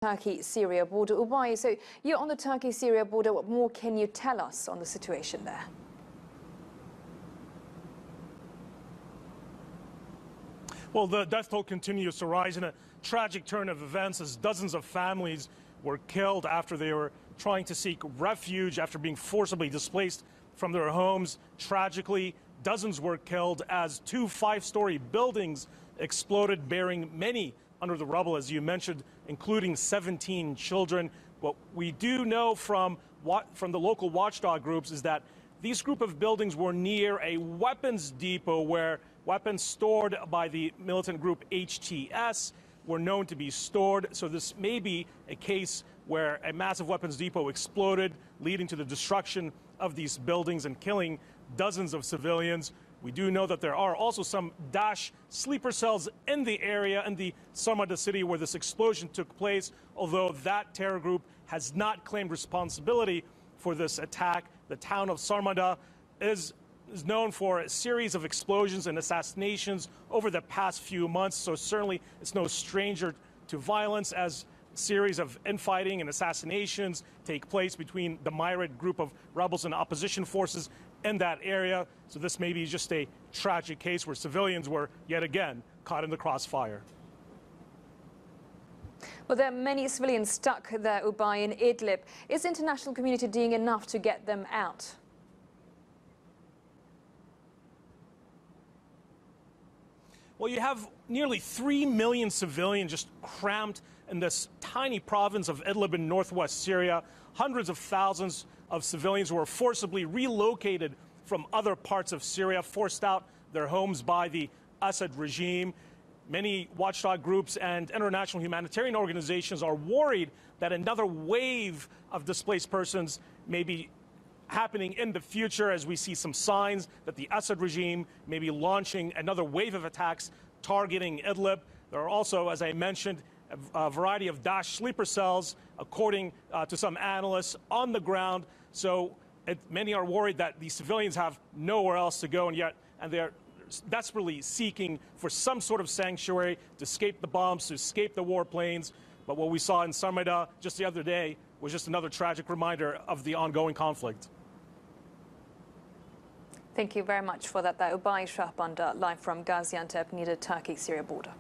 Turkey-Syria border. Oubai, so you're on the Turkey-Syria border. What more can you tell us on the situation there? Well, the death toll continues to rise in a tragic turn of events as dozens of families were killed after they were trying to seek refuge after being forcibly displaced from their homes. Tragically, dozens were killed as two five-story buildings exploded, burying many under the rubble, as you mentioned, including 17 children. What we do know from the local watchdog groups is that these group of buildings were near a weapons depot where weapons stored by the militant group HTS were known to be stored. So this may be a case where a massive weapons depot exploded, leading to the destruction of these buildings and killing dozens of civilians. We do know that there are also some Daesh sleeper cells in the area in the Sarmada city where this explosion took place, although that terror group has not claimed responsibility for this attack. The town of Sarmada is known for a series of explosions and assassinations over the past few months, so certainly it's no stranger to violence as a series of infighting and assassinations take place between the militant group of rebels and opposition forces in that area. So this may be just a tragic case where civilians were yet again caught in the crossfire. Well, there are many civilians stuck there, Oubai, in Idlib. Is the international community doing enough to get them out? Well, you have nearly 3 million civilians just cramped in this tiny province of Idlib in northwest Syria. Hundreds of thousands of civilians were forcibly relocated from other parts of Syria, forced out their homes by the Assad regime. Many watchdog groups and international humanitarian organizations are worried that another wave of displaced persons may be happening in the future, as we see some signs that the Assad regime may be launching another wave of attacks targeting Idlib. There are also, as I mentioned, a variety of Daesh sleeper cells, according to some analysts, on the ground. So many are worried that the civilians have nowhere else to go, and they're desperately seeking for some sort of sanctuary to escape the bombs, to escape the warplanes. But what we saw in Sarmada just the other day was just another tragic reminder of the ongoing conflict. Thank you very much for that. Oubai Shahbandar, live from Gaziantep near the Turkey-Syria border.